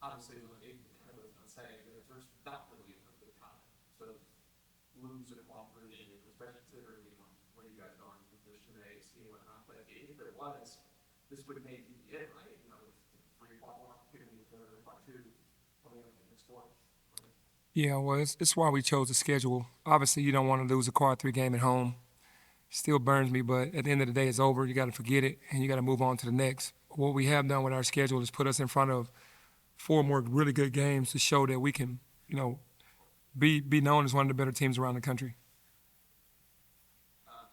obviously, like, I was going to say, there's not really a good time to lose a cooperative, especially considering, where you guys are in the position of AAC and whatnot. But if there was, this would maybe be it, right? With 3 opportunity for part two coming up in this sport. Right? Yeah, well, it's why we chose the schedule. Obviously, you don't want to lose a quad three game at home. Still burns me, but at the end of the day, it's over. You got to forget it, and you got to move on to the next. What we have done with our schedule is put us in front of 4 more really good games to show that we can, be known as one of the better teams around the country.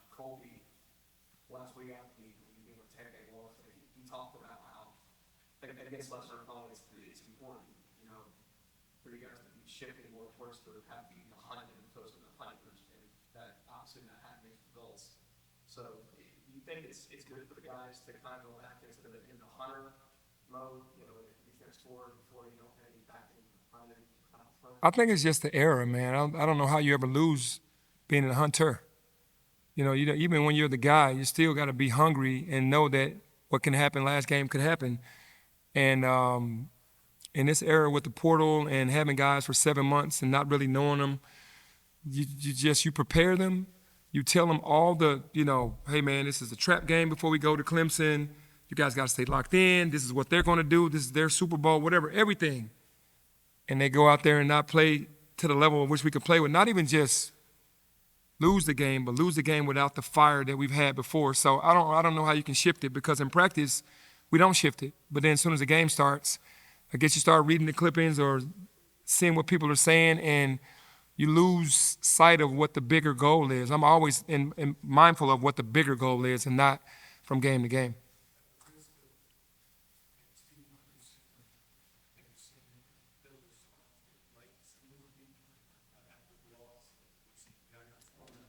Colby, last week after you know, 10-day loss, he talked about how against lesser opponents, it's important, for you guys to be shifting more towards the having the hunt as opposed to the hunters, and that obviously not having results. So, do you think it's good for the guys to kind of go back in the hunter mode, defense forward before heading back in hunting kind of front? I think it's just the era, man. I don't know how you ever lose being a hunter. Even when you're the guy, you still got to be hungry and know that what can happen last game could happen. And in this era with the portal and having guys for 7 months and not really knowing them, you prepare them. You tell them all hey man, this is a trap game before we go to Clemson. You guys got to stay locked in. This is what they're going to do. This is their Super Bowl, whatever, everything. And they go out there and not play to the level of which we could play with. Not even just lose the game, but lose the game without the fire that we've had before. So I don't know how you can shift it, because in practice we don't shift it. But then as soon as the game starts, I guess you start reading the clippings or seeing what people are saying, and you lose sight of what the bigger goal is. I'm always mindful of what the bigger goal is and not from game to game.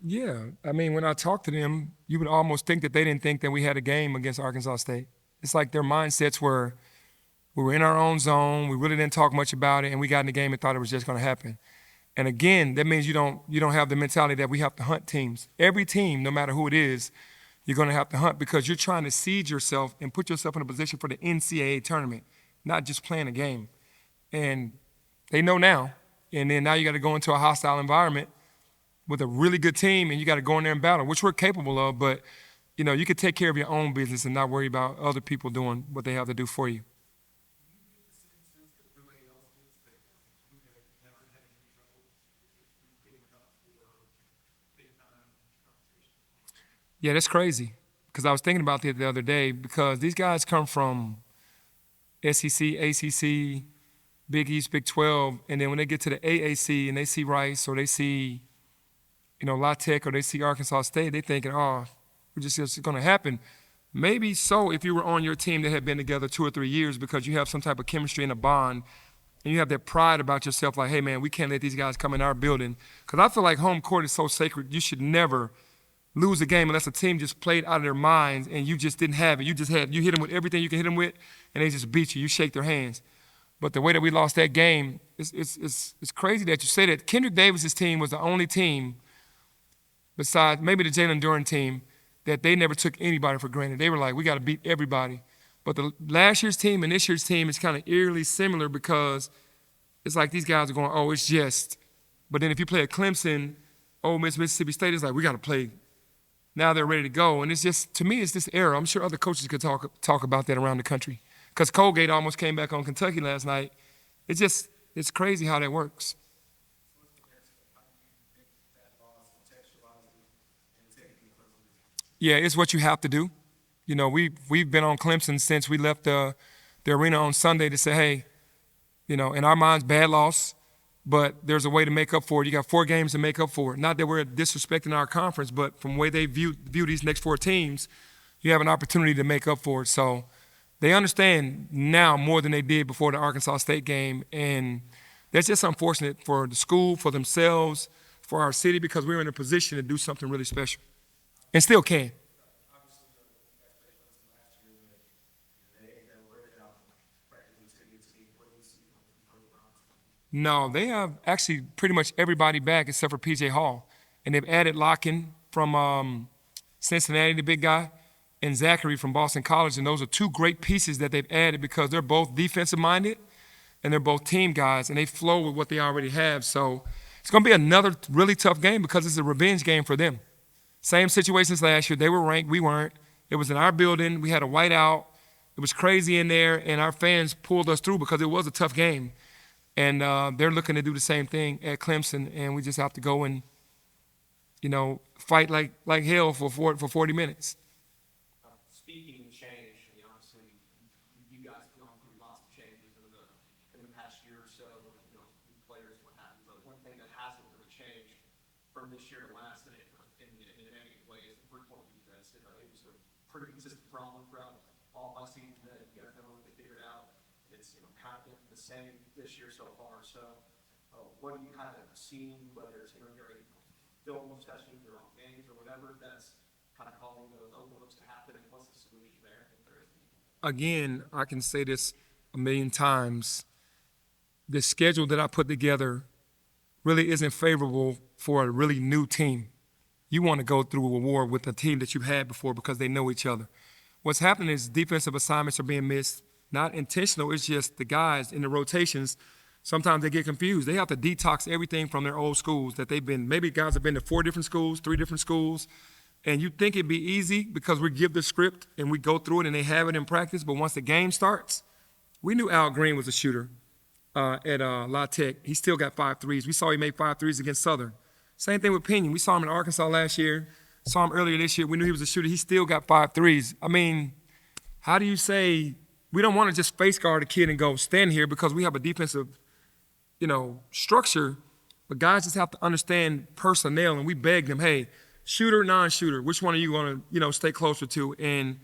Yeah, I mean, when I talk to them, you would almost think that they didn't think that we had a game against Arkansas State. It's like their mindsets were, we were in our own zone, we really didn't talk much about it, and we got in the game and thought it was just going to happen. And again, that means you don't have the mentality that we have to hunt teams. Every team, no matter who it is, you're going to have to hunt, because you're trying to seed yourself and put yourself in a position for the NCAA tournament, not just playing a game. And they know now. And then now you got to go into a hostile environment with a really good team, and you got to go in there and battle, which we're capable of. But, you could take care of your own business and not worry about other people doing what they have to do for you. Yeah, that's crazy, because I was thinking about it the other day, because these guys come from SEC, ACC, Big East, Big 12, and then when they get to the AAC and they see Rice or they see, La Tech or they see Arkansas State, they thinking, oh, it's going to happen. Maybe so if you were on your team that had been together 2 or 3 years, because you have some type of chemistry and a bond, and you have that pride about yourself, like, hey, man, we can't let these guys come in our building. Because I feel like home court is so sacred. You should never lose a game unless a team just played out of their minds and you just didn't have it. You hit them with everything you can hit them with, and they just beat you. You shake their hands. But the way that we lost that game, it's crazy that you say that. Kendrick Davis's team was the only team, besides maybe the Jalen Duren team, that they never took anybody for granted. They were like, we got to beat everybody. But the last year's team and this year's team is kind of eerily similar, because it's like these guys are going, oh, it's just. But then if you play at Clemson, Ole Miss, Mississippi State, it's like, we got to play. Now they're ready to go. And it's just, to me, it's this era. I'm sure other coaches could talk about that around the country. Because Colgate almost came back on Kentucky last night. It's crazy how that works. Yeah, it's what you have to do. We've been on Clemson since we left the arena on Sunday to say, hey, in our minds, bad loss, but there's a way to make up for it. You got 4 games to make up for it. Not that we're disrespecting our conference, but from the way they view these next 4 teams, you have an opportunity to make up for it. So they understand now more than they did before the Arkansas State game, and that's just unfortunate for the school, for themselves, for our city, because we're in a position to do something really special, and still can. No, they have actually pretty much everybody back except for P.J. Hall. And they've added Locken from Cincinnati, the big guy, and Zachary from Boston College. And those are 2 great pieces that they've added, because they're both defensive-minded and they're both team guys, and they flow with what they already have. So it's going to be another really tough game because it's a revenge game for them. Same situations last year. They were ranked. We weren't. It was in our building. We had a whiteout. It was crazy in there, and our fans pulled us through because it was a tough game. And they're looking to do the same thing at Clemson, and we just have to go and, fight like hell for 40 minutes. Speaking of change, obviously, you guys have gone through lots of changes in the past year or so, new players, what have you. But one thing that hasn't really changed from this year to last, in any way, is the three-point defense. It was a pretty consistent problem throughout all my seasons that you guys haven't really figured out. It's kind of been the same this year so far. So, what have you kind of seen, whether it's during film sessions or on games or whatever, that's kind of causing those overlooks to happen, and what's the solution there? Again, I can say this a million times. The schedule that I put together really isn't favorable for a really new team. You want to go through a war with a team that you've had before because they know each other. What's happening is defensive assignments are being missed. Not intentional, it's just the guys in the rotations, sometimes they get confused. They have to detox everything from their old schools that they've been. Maybe guys have been to 4 different schools, 3 different schools, and you think it'd be easy because we give the script and we go through it and they have it in practice, but once the game starts, we knew Al Green was a shooter at La Tech. He still got 5 threes. We saw he made 5 threes against Southern. Same thing with Pinion. We saw him in Arkansas last year, saw him earlier this year. We knew he was a shooter. He still got 5 threes. I mean, how do you say we don't want to just face guard a kid and go stand here because we have a defensive, structure, but guys just have to understand personnel, and we beg them, hey, shooter, non-shooter, which one are you going to, stay closer to? And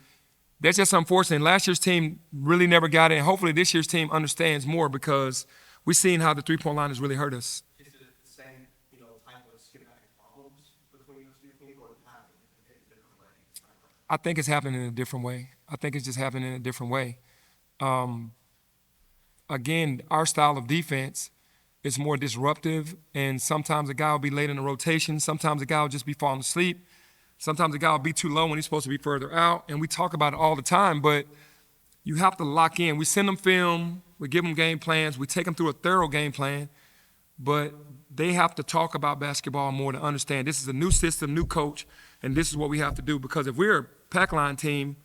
that's just unfortunate. Last year's team really never got it, and hopefully this year's team understands more because we've seen how the three-point line has really hurt us. Is it the same, type of schematic problems between those two teams, or is it happening in a different way? I think it's happening in a different way. I think it's just happening in a different way. Again, our style of defense is more disruptive, and sometimes a guy will be late in the rotation. Sometimes a guy will just be falling asleep. Sometimes a guy will be too low when he's supposed to be further out, and we talk about it all the time, but you have to lock in. We send them film, we give them game plans, we take them through a thorough game plan, but they have to talk about basketball more to understand this is a new system, new coach, and this is what we have to do, because if we're a pack line team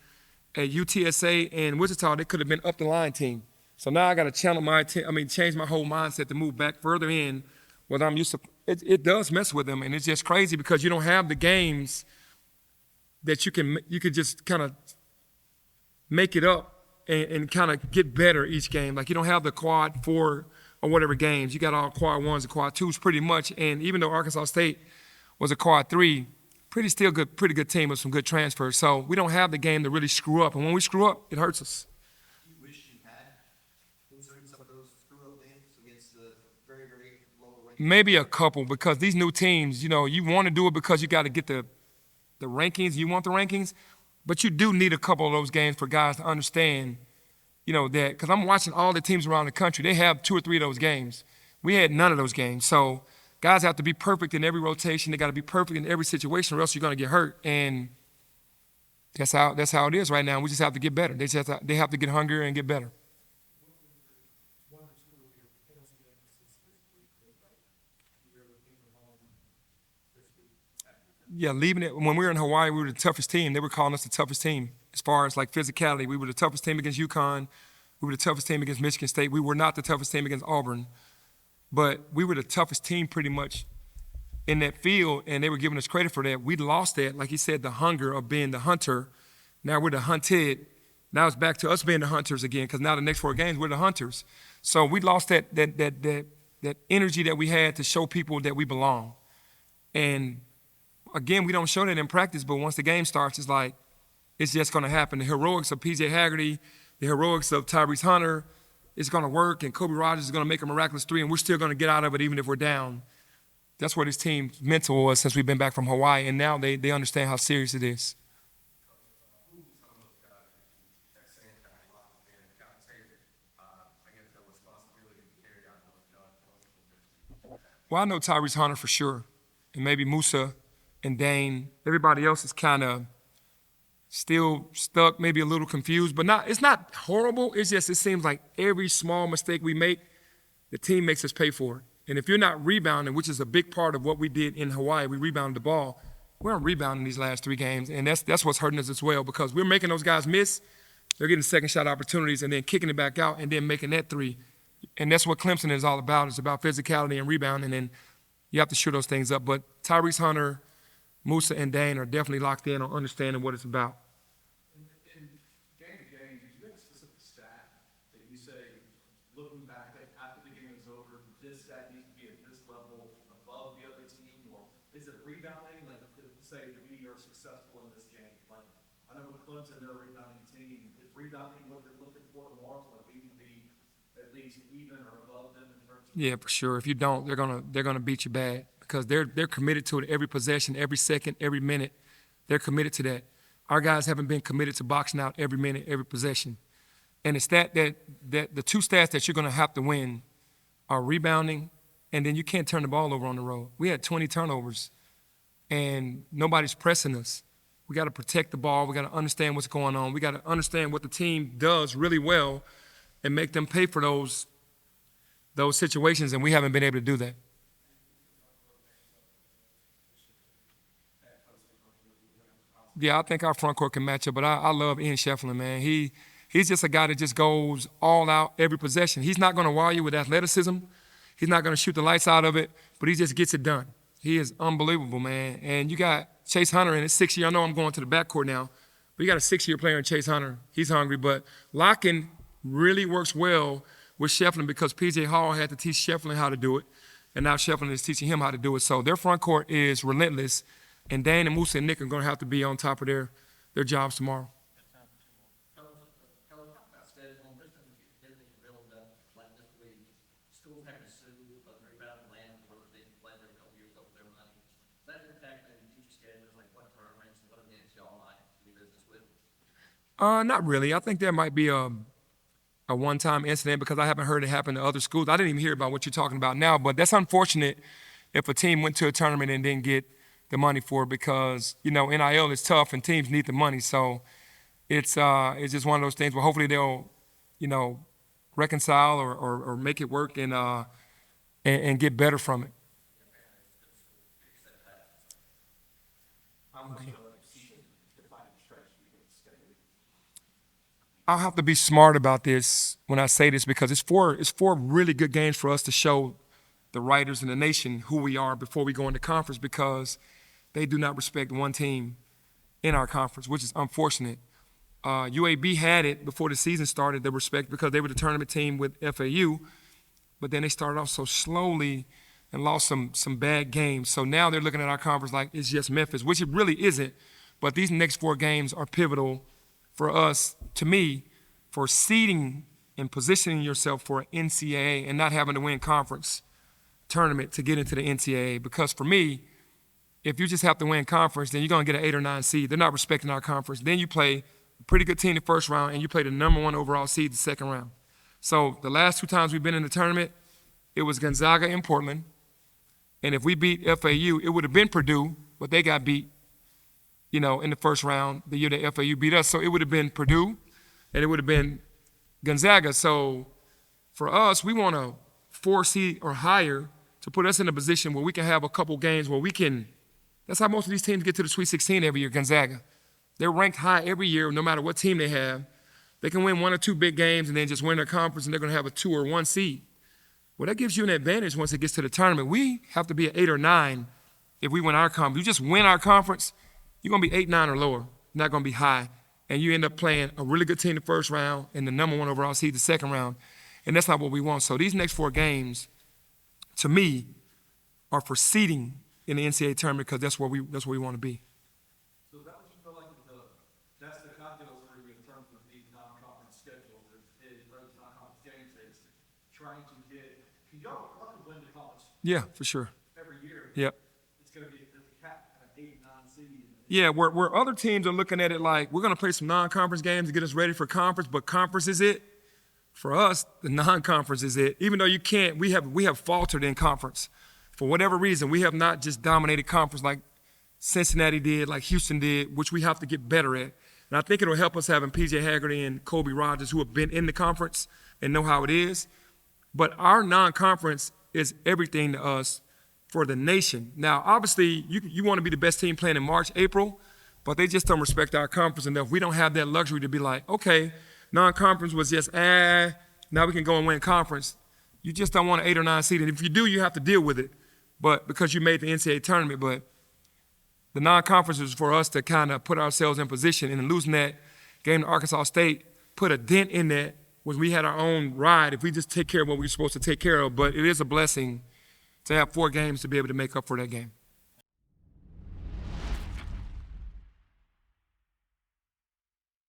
at UTSA and Wichita, they could have been up the line team. So now I got to change my whole mindset to move back further in what I'm used to. It does mess with them, and it's just crazy because you don't have the games that you could just kind of make it up and kind of get better each game. Like you don't have the quad 4 or whatever games. You got all quad 1s and quad 2s pretty much. And even though Arkansas State was a quad 3, pretty good team with some good transfers. So we don't have the game to really screw up. And when we screw up, it hurts us. Maybe a couple, because these new teams, you want to do it because you got to get the rankings. You want the rankings, but you do need a couple of those games for guys to understand, that. Because I'm watching all the teams around the country. They have 2 or 3 of those games. We had none of those games. So guys have to be perfect in every rotation. They got to be perfect in every situation, or else you're going to get hurt. And that's how it is right now. We just have to get better. They have to get hungrier and get better. Yeah, leaving it. When we were in Hawaii, we were the toughest team. They were calling us the toughest team as far as like physicality. We were the toughest team against UConn. We were the toughest team against Michigan State. We were not the toughest team against Auburn, but we were the toughest team pretty much in that field, and they were giving us credit for that. We lost that, like he said, the hunger of being the hunter. Now we're the hunted. Now it's back to us being the hunters again, because now the next 4 games we're the hunters. So we lost that energy that we had to show people that we belong. And again, we don't show that in practice, but once the game starts, it's like it's just going to happen. The heroics of P.J. Haggerty, the heroics of Tyrese Hunter, it's going to work, and Kobe Rogers is going to make a miraculous 3, and we're still going to get out of it even if we're down. That's what his team's mental was since we've been back from Hawaii, and now they understand how serious it is. Well, I know Tyrese Hunter for sure, and maybe Musa and Dane. Everybody else is kind of still stuck, maybe a little confused, but it's not horrible. It's just, it seems like every small mistake we make, the team makes us pay for it. And if you're not rebounding, which is a big part of what we did in Hawaii, we rebounded the ball. We aren't rebounding these last 3 games, and that's what's hurting us as well, because we're making those guys miss. They're getting second shot opportunities and then kicking it back out and then making that 3. And that's what Clemson is all about. It's about physicality and rebounding, and you have to shoot those things up. But Tyrese Hunter, Musa, and Dane are definitely locked in on understanding what it's about. In game to game, did you have a specific stat that you say, looking back after the game is over, this stat needs to be at this level above the other team? Or is it rebounding? Like, to say that we are successful in this game? Like, I know with Clemson, they're a rebounding team. Is rebounding what they're looking for tomorrow? So like we can be at least even or above them in terms of. Yeah, for sure. If you don't, they're gonna beat you bad, because they're committed to it every possession, every second, every minute. They're committed to that. Our guys haven't been committed to boxing out every minute, every possession. And it's that the 2 stats that you're gonna have to win are rebounding, and then you can't turn the ball over on the road. We had 20 turnovers, and nobody's pressing us. We got to protect the ball. We got to understand what's going on. We got to understand what the team does really well and make them pay for those situations, and we haven't been able to do that. Yeah, I think our front court can match up, but I love Ian Shefflin, man. He's just a guy that just goes all out every possession. He's not going to wow you with athleticism. He's not going to shoot the lights out of it, but he just gets it done. He is unbelievable, man. And you got Chase Hunter in his 6th year. I know I'm going to the backcourt now, but you got a 6-year player in Chase Hunter. He's hungry, but Locken really works well with Shefflin, because P.J. Hall had to teach Shefflin how to do it, and now Shefflin is teaching him how to do it. So their front court is relentless, and Dane and Musa and Nick are going to have to be on top of their jobs tomorrow. Not really. I think there might be a one-time incident, because I haven't heard it happen to other schools. I didn't even hear about what you're talking about now, but that's unfortunate if a team went to a tournament and didn't get the money for it, because, NIL is tough and teams need the money. So it's just one of those things where hopefully they'll, reconcile or make it work and get better from it. Okay. I'll have to be smart about this when I say this, because it's four really good games for us to show the writers in the nation who we are before we go into conference, because they do not respect one team in our conference, which is unfortunate. UAB had it before the season started, the respect, because they were the tournament team with FAU, but then they started off so slowly and lost some bad games. So now they're looking at our conference like it's just Memphis, which it really isn't. But these next 4 games are pivotal for us, to me, for seeding and positioning yourself for an NCAA and not having to win conference tournament to get into the NCAA. Because for me, if you just have to win conference, then you're going to get an 8 or 9 seed. They're not respecting our conference. Then you play a pretty good team the first round, and you play the number 1 overall seed the second round. So the last 2 times we've been in the tournament, it was Gonzaga in Portland. And if we beat FAU, it would have been Purdue, but they got beat, in the first round the year that FAU beat us. So it would have been Purdue, and it would have been Gonzaga. So for us, we want a 4 seed or higher to put us in a position where we can have a couple games where we can. That's how most of these teams get to the Sweet 16 every year, Gonzaga. They're ranked high every year, no matter what team they have. They can win 1 or 2 big games and then just win their conference, and they're going to have a 2 or 1 seed. Well, that gives you an advantage once it gets to the tournament. We have to be an 8 or 9 if we win our conference. You just win our conference, you're going to be 8, 9 or lower. You're not going to be high. And you end up playing a really good team the first round and the number 1 overall seed the second round. And that's not what we want. So these next 4 games, to me, are for seeding in the NCAA tournament, because that's where we want to be. So that what you feel like that's the calculus for you in terms of the non-conference schedule, is those non-conference games, is trying to get, because y'all want to win the conference Yeah, for sure. every year. Yep. It's going to be the cap at 8, 9 seed. Yeah, where other teams are looking at it like, we're going to play some non-conference games to get us ready for conference, but conference is it. For us, the non-conference is it. Even though we have faltered in conference. For whatever reason, we have not just dominated conference like Cincinnati did, like Houston did, which we have to get better at. And I think it'll help us having P.J. Haggerty and Kobe Rogers who have been in the conference and know how it is. But our non-conference is everything to us for the nation. Now, obviously, you want to be the best team playing in March, April, but they just don't respect our conference enough. We don't have that luxury to be like, okay, non-conference was just, now we can go and win conference. You just don't want an 8 or 9 seed. And if you do, you have to deal with it. But because you made the NCAA tournament, but the non-conference is for us to kind of put ourselves in position, and losing that game to Arkansas State put a dent in that, was we had our own ride if we just take care of what we were supposed to take care of. But it is a blessing to have 4 games to be able to make up for that game.